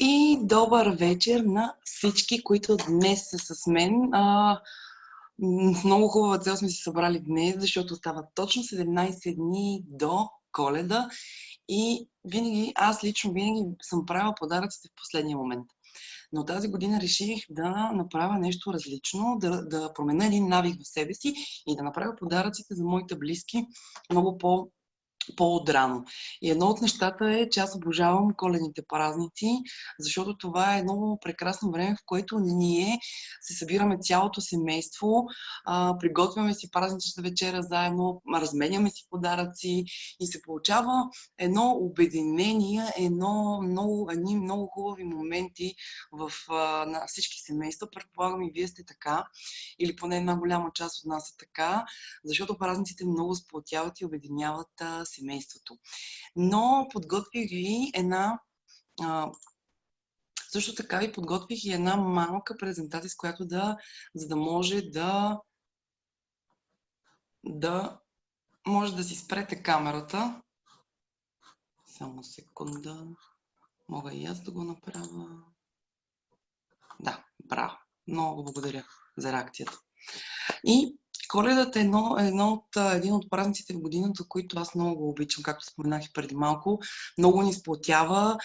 И добър вечер на всички, които днес са с мен. Много хубава цел сме се събрали днес, защото остават точно 17 дни до Коледа и аз лично винаги съм правила подаръците в последния момент. Но тази година реших да направя нещо различно, да променя един навик в себе си и да направя подаръците за моите близки много по-отрано. И едно от нещата е, че аз обожавам коледните празници, защото това е едно прекрасно време, в което ние се събираме цялото семейство, приготвяме си празничната вечера заедно, разменяме си подаръци и се получава едно обединение, едни много хубави моменти на всички семейства. Предполагам и вие сте така, или поне една голяма част от нас е така, защото празниците много сплотяват и обединяват семейството. Но подготвих ви също така ви подготвих и една малка презентация, с която за да може да си спрете камерата. Само секунда. Мога и аз да го направя. Да, браво. Много благодаря за реакцията. И Коледата е един от празниците в годината, които аз много обичам, както споменах и преди малко. Много ни сплотява.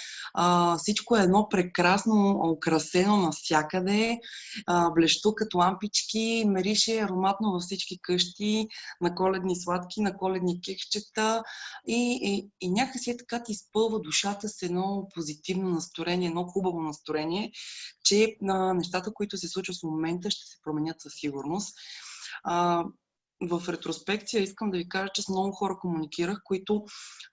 Всичко е едно прекрасно украсено навсякъде. Блещу като лампички, мирише ароматно във всички къщи, на коледни сладки, на коледни кекчета. И някакси така ти изпълва душата с едно позитивно настроение, едно хубаво настроение, че нещата, които се случват в момента, ще се променят със сигурност. В ретроспекция искам да ви кажа, че с много хора комуникирах, които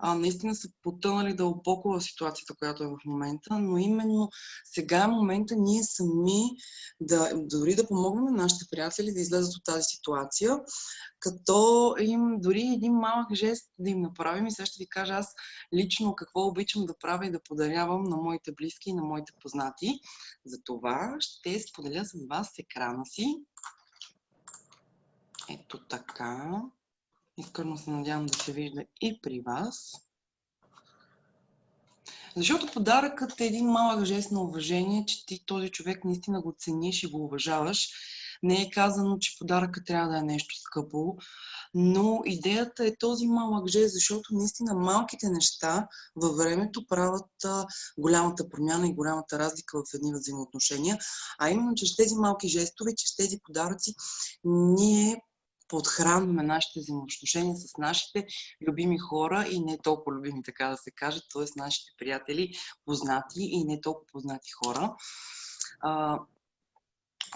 наистина са потънали дълбоко в ситуацията, която е в момента, но именно сега е момента ние сами дори да помогнем на нашите приятели да излезат от тази ситуация, като им дори един малък жест да им направим. И сега ще ви кажа аз лично какво обичам да правя и да подарявам на моите близки и на моите познати. Затова ще споделя с вас екрана си. Ето така. Искрено се надявам да се вижда и при вас. Защото подаръкът е един малък жест на уважение, че ти този човек наистина го цениш и го уважаваш. Не е казано, че подаръкът трябва да е нещо скъпо, но идеята е този малък жест, защото наистина малките неща във времето правят голямата промяна и голямата разлика в едни взаимоотношения. А именно, че с тези малки жестове, че с тези подаръци ние подхранваме нашите взаимоотношения с нашите любими хора и не толкова любими, така да се каже, т.е. нашите приятели, познати и не толкова познати хора.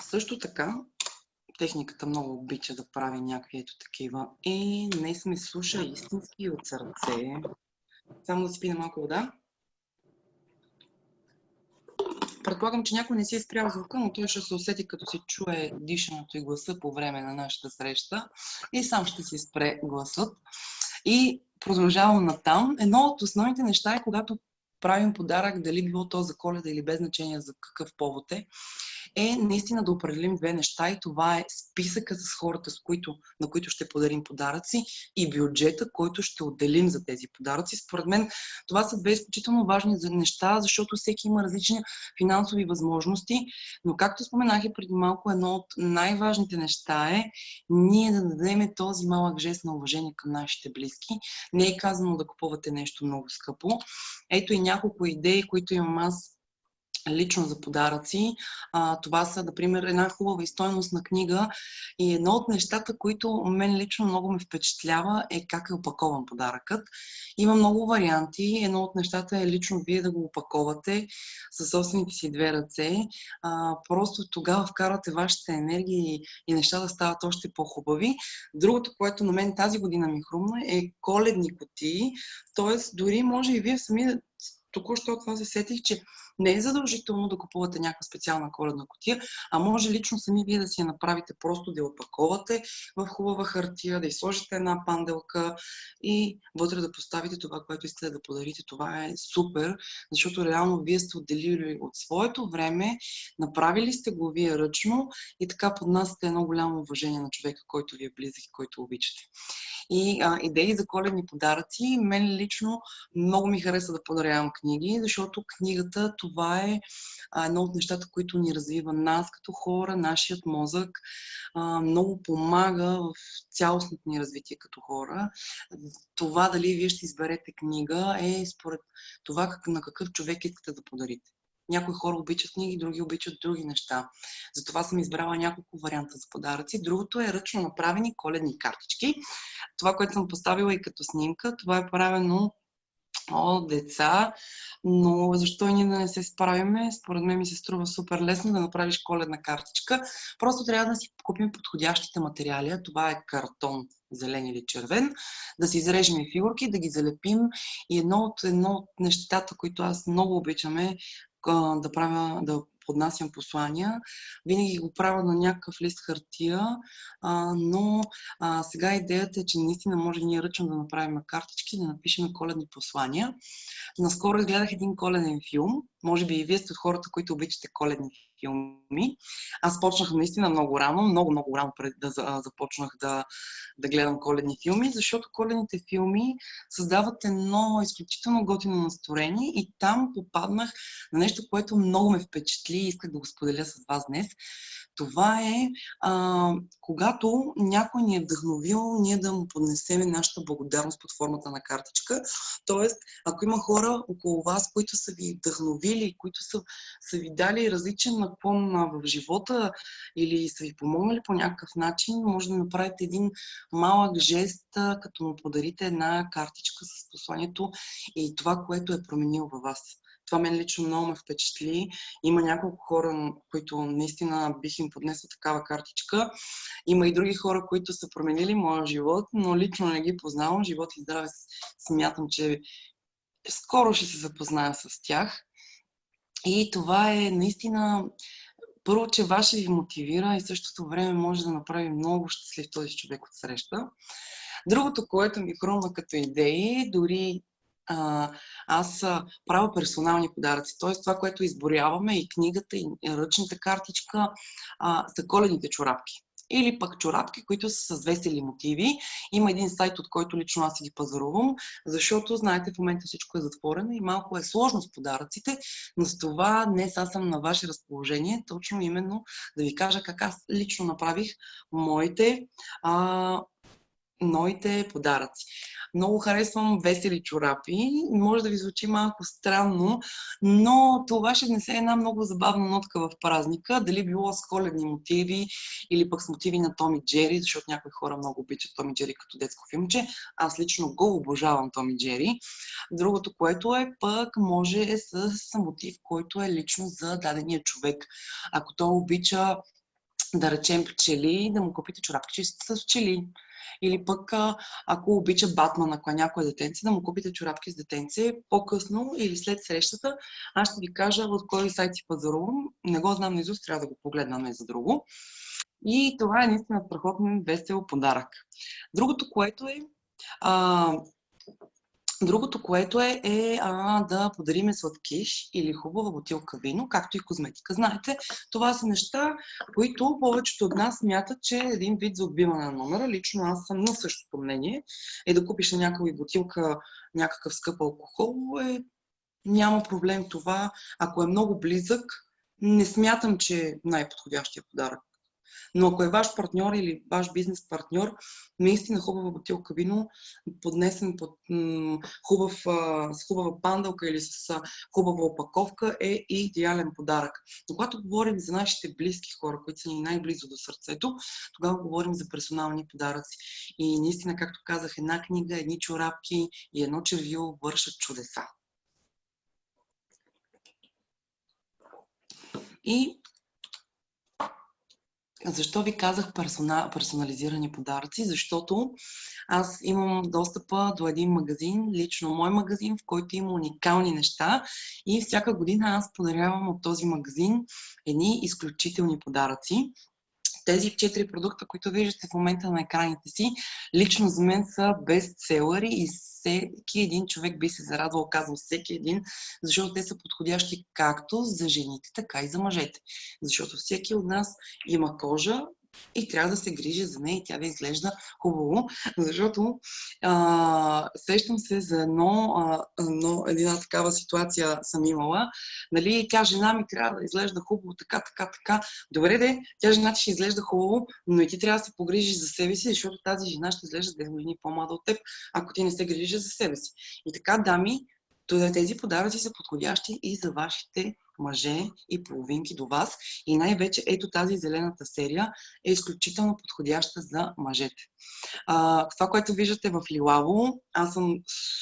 Също така, техниката много обича да прави някакви ето такива. И днес ме слуша истински от сърце. Само да си пина малко вода. Предполагам, че някой не си е спрял звука, но той ще се усети, като се чуе дишането и гласа по време на нашата среща. И сам ще си спре гласът. И продължавам натам. Едно от основните неща е, когато правим подарък, дали било то за Коледа или без значение за какъв повод е наистина да определим две неща и това е списъка с хората, на които ще подарим подаръци и бюджета, който ще отделим за тези подаръци. Според мен това са две изключително важни неща, защото всеки има различни финансови възможности, но както споменах и преди малко, едно от най-важните неща е ние да дадем този малък жест на уважение към нашите близки. Не е казано да купувате нещо много скъпо. Ето и няколко идеи, които имам аз лично за подаръци. Това са, например, една хубава и стойностна книга и едно от нещата, които мен лично много ме впечатлява е как е опакован подаръкът. Има много варианти. Едно от нещата е лично вие да го опаковате със собствените си две ръце. Просто тогава вкарвате вашата енергия и неща да стават още по-хубави. Другото, което на мен тази година ми хрумна е коледни кутии. Тоест, дори може и вие сами току-що от това се сетих, че не е задължително да купувате някаква специална коледна кутия, а може лично сами вие да си я направите, просто да я опаковате в хубава хартия, да й сложите една панделка и вътре да поставите това, което искате да подарите. Това е супер, защото реално вие сте отделили от своето време, направили сте го вие ръчно и така поднасяте едно голямо уважение на човека, който ви е близък и който обичате. И идеи за коледни подаръци. Мен лично много ми хареса да подарявам книги, защото книгата това е едно от нещата, които ни развива нас като хора, нашият мозък, много помага в цялостното ни развитие като хора. Това дали вие ще изберете книга е според това на какъв човек искате да подарите. Някои хора обичат книги, други обичат други неща. Затова съм избрала няколко варианта за подаръци. Другото е ръчно направени коледни картички. Това, което съм поставила и като снимка, това е правено от деца, но защо и ние да не се справиме? Според мен ми се струва супер лесно да направиш коледна картичка. Просто трябва да си купим подходящите материали. Това е картон, зелен или червен, да си изрежем и фигурки, да ги залепим. И едно от нещата, които аз много обичаме да поднасям послания. Винаги го правя на някакъв лист хартия, но сега идеята е, че наистина може ние ръчно да направим картички, да напишем коледни послания. Наскоро изгледах един коледен филм. Може би и вие сте от хората, които обичате коледни филми. Аз почнах наистина много рано, много рано преди да започнах да гледам коледни филми, защото коледните филми създават едно изключително готино настроение и там попаднах на нещо, което много ме впечатли и исках да го споделя с вас днес. Това е, когато някой ни е вдъхновил, ние да му поднесем нашата благодарност под формата на картичка. Тоест, ако има хора около вас, които са ви вдъхновили, които са ви дали различен наклон в живота или са ви помогнали по някакъв начин, може да направите един малък жест, като му подарите една картичка с посланието и това, което е променило във вас. Това мен лично много ме впечатли. Има няколко хора, които наистина бих им поднесла такава картичка. Има и други хора, които са променили моя живот, но лично не ги познавам. Живот и здраве, смятам, че скоро ще се запозная с тях. И това е наистина първо, че ваше ви мотивира и същото време може да направи много щастлив този човек от среща. Другото, което ми хрумна като идеи, дори аз правя персонални подаръци. Т.е. това, което изборяваме и книгата, и ръчната картичка, са коледните чорапки. Или пък чорапки, които са с весели мотиви. Има един сайт, от който лично аз си ги пазарувам, защото, знаете, в момента всичко е затворено и малко е сложно с подаръците, но с това днес аз съм на ваше разположение, точно именно да ви кажа как аз лично направих моите подаръци. Много харесвам весели чорапи. Може да ви звучи малко странно, но това ще внесе една много забавна нотка в празника. Дали било с коледни мотиви или пък с мотиви на Том и Джери, защото някои хора много обичат Том и Джери като детско филмче. Аз лично го обожавам Том и Джери. Другото, което е пък може с мотив, който е лично за дадения човек. Ако той обича да речем пчели, да му купите чорапки с пчели. Или пък, ако обича Батман, ако е някое детенце, да му купите чорапки с детенце. По-късно или след срещата, аз ще ви кажа от кой сайт си пазарувам. Не го знам наизуст, трябва да го погледна, не за друго. И това е наистина страхотен, весел подарък. Другото, което е да подариме сладкиш или хубава бутилка вино, както и козметика. Знаете, това са неща, които повечето от нас смятат, че е един вид за отбиване на номера. Лично аз съм на същото мнение. Да купиш на някаква бутилка някакъв скъп алкохол, няма проблем това. Ако е много близък, не смятам, че е най-подходящия подарък. Но ако е ваш партньор или ваш бизнес партньор, наистина хубава бутилка вино, поднесен с хубава панделка или с хубава опаковка е идеален подарък. Но когато говорим за нашите близки хора, които са ни най-близо до сърцето, тогава говорим за персонални подаръци. И наистина, както казах, една книга, едни чорапки и едно червило вършат чудеса. И защо ви казах персонализирани подаръци? Защото аз имам достъпа до един магазин, лично мой магазин, в който има уникални неща и всяка година аз подарявам от този магазин едни изключителни подаръци. Тези 4 продукта, които виждате в момента на екраните си, лично за мен са бестселъри и всеки един човек би се зарадвал, казвам всеки един, защото те са подходящи както за жените, така и за мъжете. Защото всеки от нас има кожа, и трябва да се грижа за нея и тя да изглежда хубаво, защото сещам се за една такава ситуация съм имала. Нали, тя жена ми трябва да изглежда хубаво, така. Добре де, тя жена ти ще изглежда хубаво, но и ти трябва да се погрижиш за себе си, защото тази жена ще изглежда 10 години по-млада от теб, ако ти не се грижиш за себе си. И така, дами, тези подаръци са подходящи и за вашите мъже и половинки до вас. И най-вече ето тази зелената серия е изключително подходяща за мъжете. Това, което виждате в лилаво, аз съм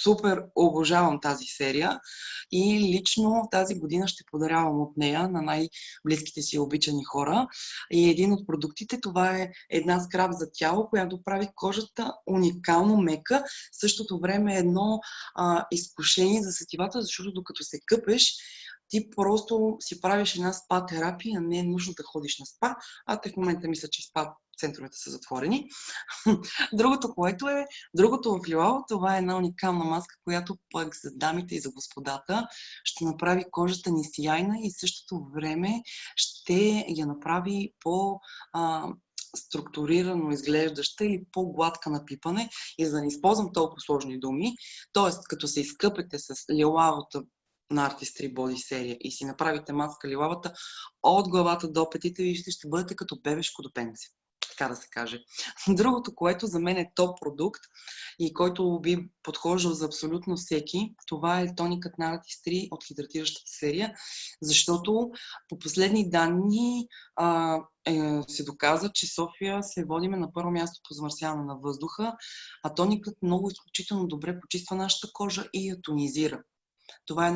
супер обожавам тази серия и лично тази година ще подарявам от нея на най-близките си обичани хора. И един от продуктите, това е една скраб за тяло, която прави кожата уникално мека. В същото време е едно изкушение за сетивата, защото докато се къпеш, ти просто си правиш една спа терапия, не е нужно да ходиш на спа, а те в момента мисля, че спа центровете са затворени. Другото в Лилао, това е една уникална маска, която пък за дамите и за господата ще направи кожата ни сияйна и в същото време ще я направи структурирано изглеждаща или по-гладка на пипане. И за да не използвам толкова сложни думи, т.е. като се изкъпете с лилавата на Artistry Body серия и си направите маска лилавата от главата до петите, вижте, ще бъдете като бебешко допенце. Така да се каже. Другото, което за мен е топ продукт и който би подхождал за абсолютно всеки, това е тоникът на Artistry от хидратиращата серия, защото по последни данни се доказа, че София се водиме на първо място по замърсяване на въздуха, а тоникът много изключително добре почиства нашата кожа и я тонизира. Това е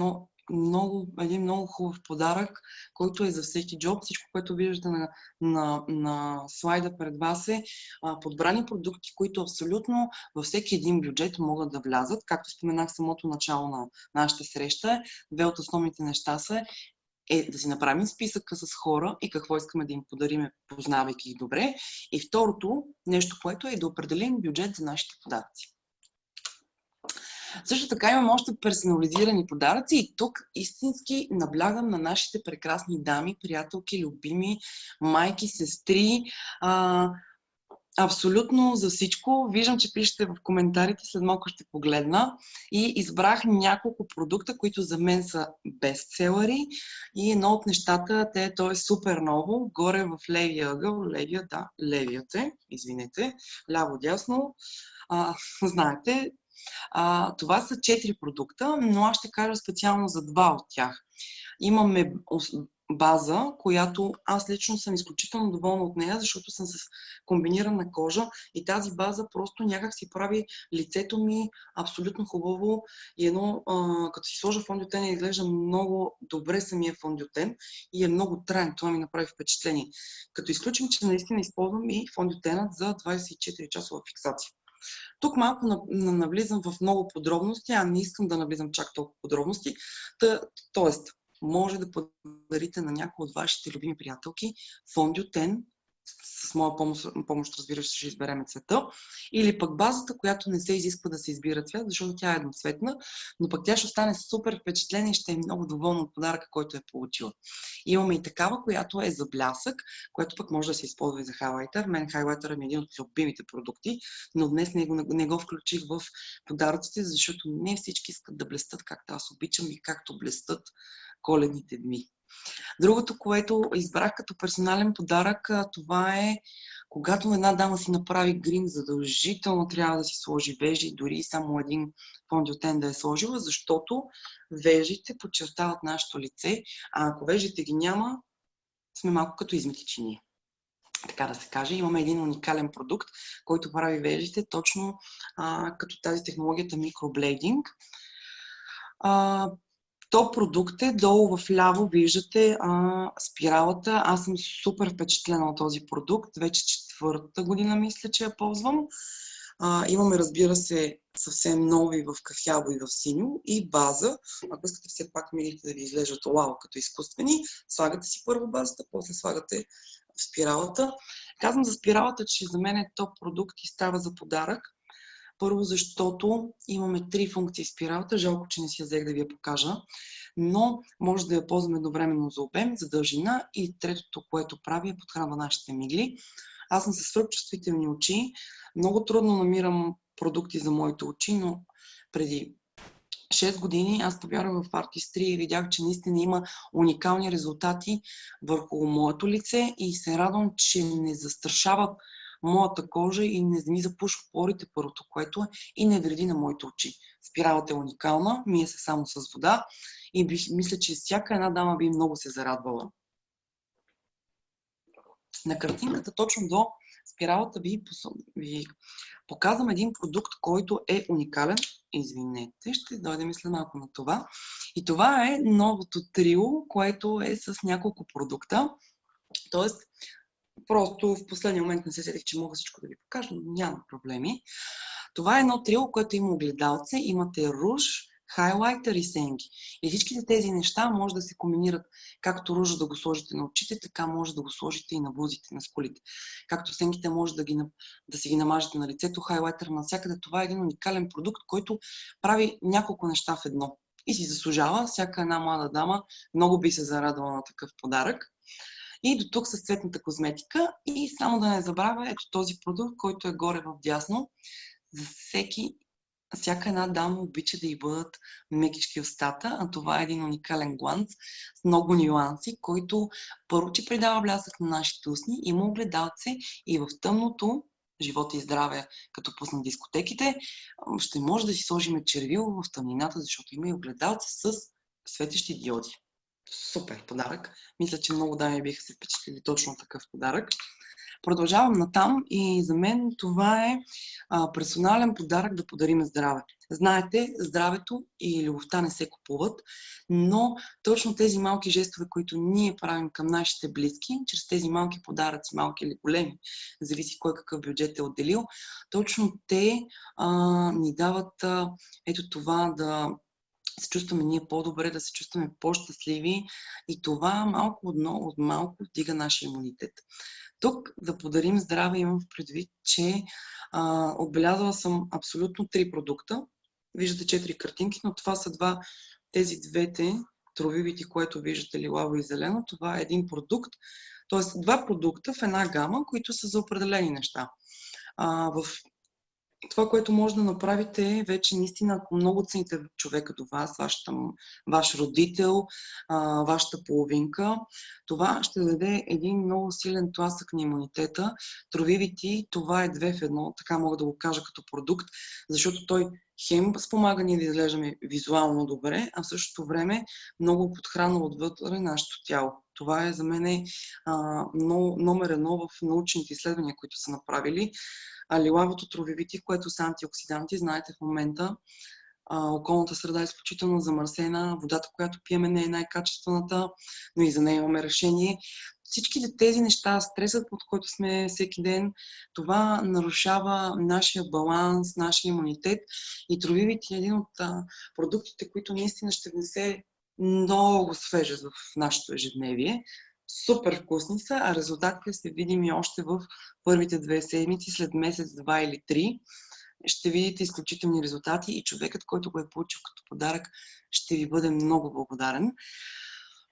един много хубав подарък, който е за всеки джоб. Всичко, което виждате на слайда пред вас е подбрани продукти, които абсолютно във всеки един бюджет могат да влязат. Както споменах в самото начало на нашата среща, две от основните неща е да си направим списъка с хора и какво искаме да им подариме, познавайки ги добре. И второто нещо, което е да определим бюджет за нашите подаръци. Също така имам още персонализирани подаръци и тук истински наблягам на нашите прекрасни дами, приятелки, любими, майки, сестри, абсолютно за всичко. Виждам, че пишете в коментарите, след малко ще погледна и избрах няколко продукта, които за мен са бестселъри и едно от нещата, то е супер ново, горе в левия ъгъл, левият е, извинете, ляво-дясно, знаете. Това са 4 продукта, но аз ще кажа специално за 2 от тях. Имаме база, която аз лично съм изключително доволна от нея, защото съм с комбинирана кожа и тази база просто някак си прави лицето ми абсолютно хубаво и като си сложа фондиотен, изглежда много добре самия фондиотен и е много траен. Това ми направи впечатление. Като изключим, че наистина използвам и фондиотенът за 24-часова фиксация. Тук малко навлизам в много подробности, не искам да навлизам чак толкова подробности. Тоест, може да подарите на някои от вашите любими приятелки фондиотен, с моя помощ, разбира се, ще избереме цвета, или пък базата, която не се изисква да се избира цвят, защото тя е едноцветна, но пък тя ще остане супер впечатление и ще е много доволна от подаръка, който е получила. Имаме и такава, която е за блясък, която пък може да се използва и за хайлайтер. Мен хайлайтер е един от любимите продукти, но днес не го включих в подаръците, защото не всички искат да блестят както аз обичам и както блестят коледните дни. Другото, което избрах като персонален подарък, това е когато една дама си направи грим, задължително трябва да си сложи вежи, дори само един фондиотен да е сложила, защото вежите подчертават нашето лице, а ако вежите ги няма, сме малко като измити чинии. Така да се каже, имаме един уникален продукт, който прави вежите точно като тази технологията микроблейдинг. То продукт е, долу в ляво виждате спиралата. Аз съм супер впечатлена от този продукт. Вече 4-та година мисля, че я ползвам. Имаме, разбира се, съвсем нови в кафяво и в синьо и база. Ако искате все пак милите да ви изглеждат уау като изкуствени, слагате си първо базата, после слагате в спиралата. Казвам за спиралата, че за мен е топ продукт и става за подарък. Първо, защото имаме 3 функции спиралата. Жалко, че не си я взех да ви я покажа. Но може да я ползваме едновременно за обем, за дължина и третото, което прави, е подхранва нашите мигли. Аз съм със свръхчувствителни очи. Много трудно намирам продукти за моите очи, но преди 6 години аз повярвах в Artistry и видях, че наистина има уникални резултати върху моето лице и се радвам, че не застрашава моята кожа и не ми запушва порите, първото, което е, и не вреди на моите очи. Спиралата е уникална, мие се само с вода и мисля, че всяка една дама би много се зарадвала. На картинката точно до спиралата ви показвам един продукт, който е уникален. Извинете, ще дойдем след малко на това. И това е новото трио, което е с няколко продукта. Тоест, просто в последния момент не се сетих, че мога всичко да ви покажа, но няма проблеми. Това е едно трио, което има огледалце, имате руж, хайлайтер и сенки. И всичките тези неща може да се комбинират, както ружа да го сложите на очите, така може да го сложите и на бузите, на скулите. Както сенките може да си ги намажете на лицето, хайлайтер навсякъде. Това е един уникален продукт, който прави няколко неща в едно. И си заслужава, всяка една млада дама много би се зарадвала на такъв подарък. И до тук с цветната козметика. И само да не забравя, ето този продукт, който е горе в дясно. За всяка една дама обича да й бъдат мекички устата, а това е един уникален гланц с много нюанси, който първо, че придава блясък на нашите устни, има огледалце и в тъмното, живота и здраве, като пуснат дискотеките, ще може да си сложим червило в тъмнината, защото има и огледалце с светещи диоди. Супер подарък. Мисля, че много дами биха се впечатлили точно такъв подарък. Продължавам натам и за мен това е персонален подарък да подарим здраве. Знаете, здравето и любовта не се купуват, но точно тези малки жестове, които ние правим към нашите близки, чрез тези малки подаръци, малки или големи, зависи кой какъв бюджет е отделил, точно те ни дават ето това да се чувстваме ние по-добре, да се чувстваме по-щастливи и това малко от малко вдига нашия имунитет. Тук да подарим здраве имам в предвид, че отбелязала съм абсолютно 3 продукта. Виждате 4 картинки, но това са тези двете тровивити, което виждате лилаво и зелено. Това е един продукт, т.е. 2 продукта в една гама, които са за определени неща. В това, което може да направите е вече наистина, ако много цените човека до вас, ваш родител, вашата половинка, това ще даде един много силен тласък на имунитета. Тровивити, това е 2 в 1, така мога да го кажа като продукт, защото той хем спомага ние да изглеждаме визуално добре, а в същото време много подхранва отвътре нашето тяло. Това е за мен номер 1 в научните изследвания, които са направили. Лилавото тровивити, което са антиоксиданти. Знаете, в момента околната среда е изключително замърсена, водата, която пиеме, не е най-качествената, но и за нея имаме решение. Всичките тези неща, стресът, под който сме всеки ден, това нарушава нашия баланс, нашия имунитет и тровивити е един от продуктите, които наистина ще внесе много свежест в нашето ежедневие. Супер вкусни са, а резултатите се видими още в първите 2 седмици, след месец, 2 или 3. Ще видите изключителни резултати и човекът, който го е получил като подарък, ще ви бъде много благодарен.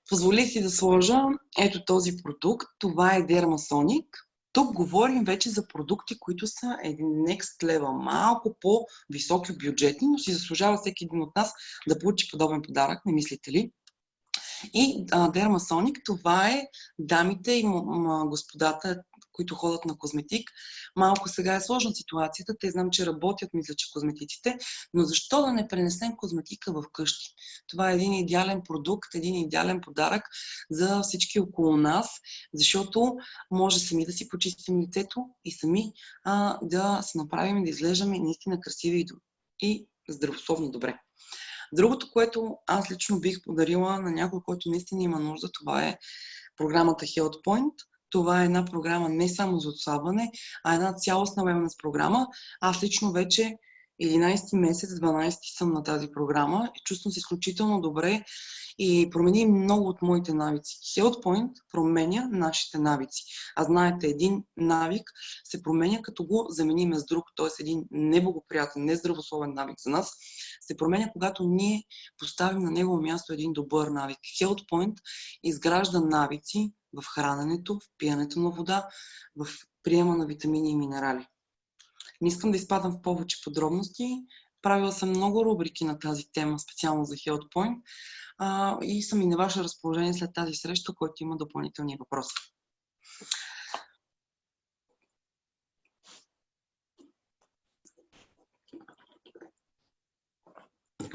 Позволих си да сложа ето този продукт. Това е Dermasonic. Тук говорим вече за продукти, които са един next level, малко по-високи бюджетни, но си заслужава всеки един от нас да получи подобен подарък, не мислите ли? И Dermasonic, това е дамите и господата, които ходят на козметик. Малко сега е сложна ситуацията, те знам, че работят, мисля, че козметиците, но защо да не пренесем козметика в къщи? Това е един идеален продукт, един идеален подарък за всички около нас, защото може сами да си почистим лицето и сами да се направим, да изглеждаме наистина красиви и здравословни добре. Другото, което аз лично бих подарила на някой, който наистина има нужда, това е програмата Health Point. Това е една програма не само за отслабване, а една цялостна wellness програма. Аз лично вече 11 месец, 12 съм на тази програма и чувствам се изключително добре и промени много от моите навици. Health Point променя нашите навици. А знаете, един навик се променя, като го заменим с друг, т.е. един неблагоприятен, нездравословен навик за нас, се променя, когато ние поставим на негово място един добър навик. Health Point изгражда навици в храненето, в пиенето на вода, в приема на витамини и минерали. Не искам да изпадам в повече подробности. Правила съм много рубрики на тази тема, специално за Health Point. И съм и на ваше разположение след тази среща, който има допълнителни въпроси.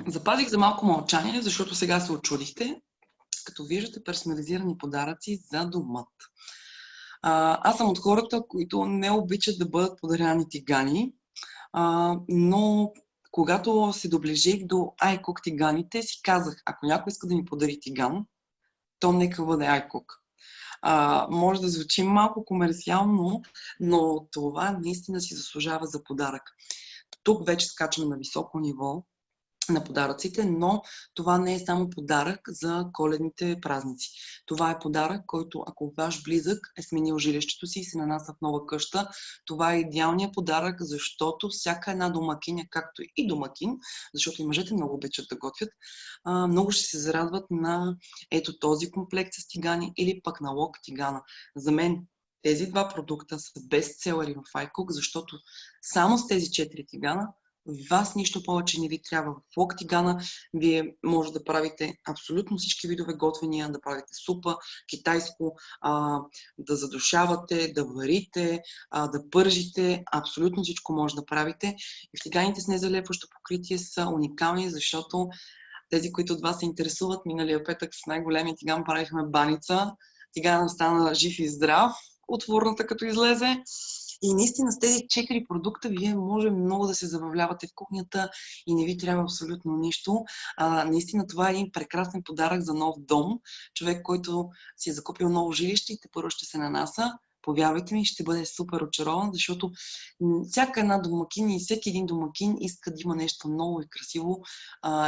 Запазих за малко мълчание, защото сега се очудихте, като виждате персонализирани подаръци за домът. Аз съм от хората, които не обичат да бъдат подарявани тигани, но когато се доближих до iCook тиганите, си казах, ако някой иска да ми подари тиган, то нека бъде iCook. Може да звучи малко комерциално, но това наистина си заслужава за подарък. Тук вече скачаме на високо ниво на подаръците, но това не е само подарък за коледните празници. Това е подарък, който ако ваш близък е сменил жилището си и се нанася в нова къща, това е идеалният подарък, защото всяка една домакиня, както и домакин, защото и мъжете много обичат да готвят, много ще се зарадват на ето този комплект с тигани или пък на лок тигана. За мен тези два продукта са бестселери в iCook, защото само с тези 4 тигана вас нищо повече не ви трябва. В лок тигана вие може да правите абсолютно всички видове готвения, да правите супа, китайско, да задушавате, да варите, да пържите. Абсолютно всичко може да правите. И в тиганите с незалепващо покритие са уникални, защото тези, които от вас се интересуват, миналия петък с най-големия тиган правихме баница. Тиганът стана жив и здрав от фурната, като излезе. И наистина с тези 4 продукта вие може много да се забавлявате в кухнята и не ви трябва абсолютно нищо. Наистина това е един прекрасен подарък за нов дом. Човек, който си е закупил ново жилище и тепърво ще се нанася. Повярвайте ми, ще бъде супер очарован, защото всяка една домакин и всеки един домакин иска да има нещо ново и красиво,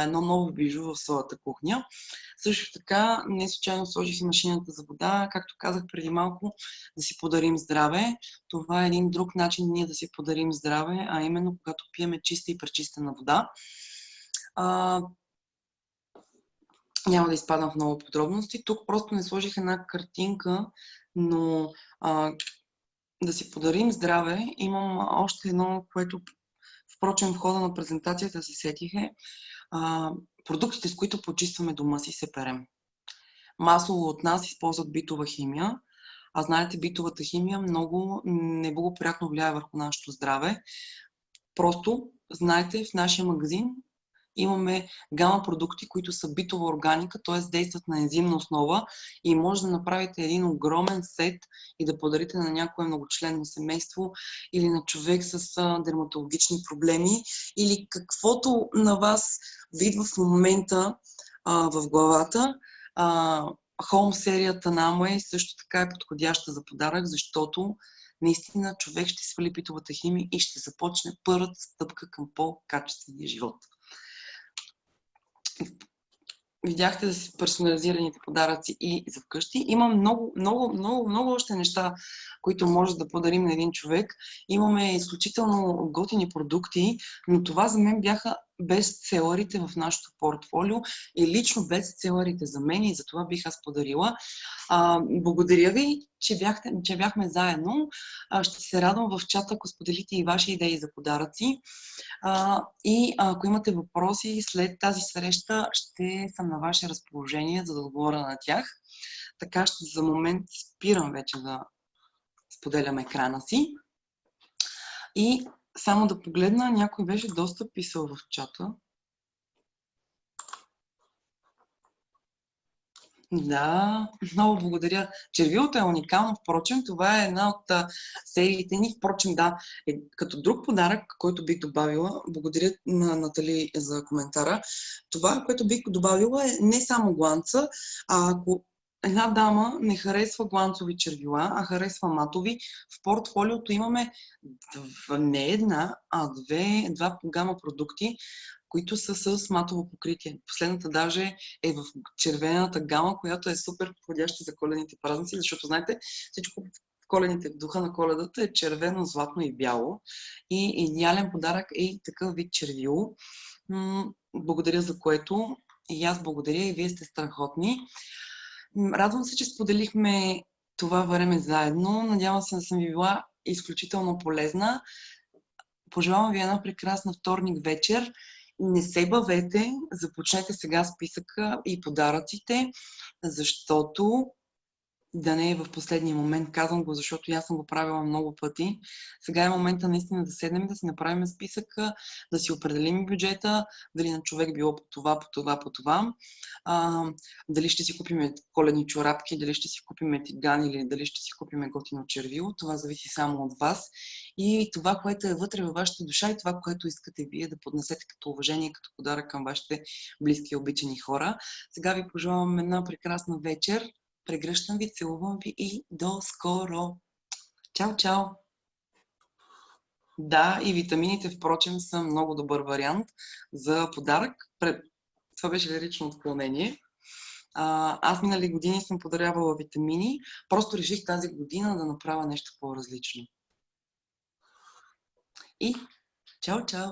едно ново бижу в своята кухня. Също така, не случайно сложих и машината за вода, както казах преди малко, да си подарим здраве. Това е един друг начин ние да си подарим здраве, а именно когато пиеме чиста и пречистена вода. Няма да изпадам в много подробности. Тук просто не сложих една картинка, но да си подарим здраве. Имам още едно, което впрочем в хода на презентацията си сетиха. Продуктите, с които почистваме дома си, се перем. Масово от нас използват битова химия, а знаете, битовата химия много неблагоприятно влияе върху нашето здраве. Просто, знаете, в нашия магазин имаме гама продукти, които са битова органика, т.е. действат на ензимна основа и може да направите един огромен сет и да подарите на някое многочленно семейство или на човек с дерматологични проблеми или каквото на вас видва в момента в главата. Home серията на Amway също така е подходяща за подарък, защото наистина човек ще свали битовата химия и ще започне първата стъпка към по-качествения живот. Видяхте да си персонализираните подаръци и за вкъщи. Има много още неща, които може да подарим на един човек. Имаме изключително готини продукти, но това за мен бяха бестселърите в нашото портфолио и лично бестселърите за мен и за това бих аз подарила. Благодаря ви, че бяхме заедно. Ще се радвам в чата, ако споделите и ваши идеи за подаръци. И ако имате въпроси след тази среща, ще съм на ваше разположение, за да отговоря на тях. Така ще за момент спирам вече да споделям екрана си. И само да погледна, някой беше доста писал в чата. Да, много благодаря. Червилото е уникално, впрочем, това е една от сериите ни. Впрочем, да, като друг подарък, който бих добавила, благодаря на Натали за коментара, това, което бих добавила е не само гланца, а ако една дама не харесва гланцови червила, а харесва матови, в портфолиото имаме не една, а два гама продукти, които са с матово покритие. Последната даже е в червената гама, която е супер подходяща за коледните празници, защото знаете, всичко в коледните, в духа на коледата е червено, златно и бяло. И идеален подарък е и такъв вид червило. Благодаря за което. И аз благодаря, и вие сте страхотни. Радвам се, че споделихме това време заедно. Надявам се да съм ви била изключително полезна. Пожелавам ви една прекрасна вторник вечер. Не се бавете, започнете сега списъка и подаръците, защото да не е в последния момент. Казвам го, защото аз съм го правила много пъти. Сега е момента наистина да седнем, да си направим списъка, да си определим бюджета, дали на човек било по това, по това, по това. Дали ще си купим коледни чорапки, дали ще си купим тиган или дали ще си купим готино червило. Това зависи само от вас. И това, което е вътре във вашата душа и това, което искате вие да поднесете като уважение, като подарък към вашите близки и обичани хора. Сега ви пожелавам една прекрасна вечер. Прегръщам ви, целувам ви и до скоро! Чао, чао! Да, и витамините, впрочем, са много добър вариант за подарък. Това беше лирично отклонение. Аз минали години съм подарявала витамини. Просто реших тази година да направя нещо по-различно. И чао, чао!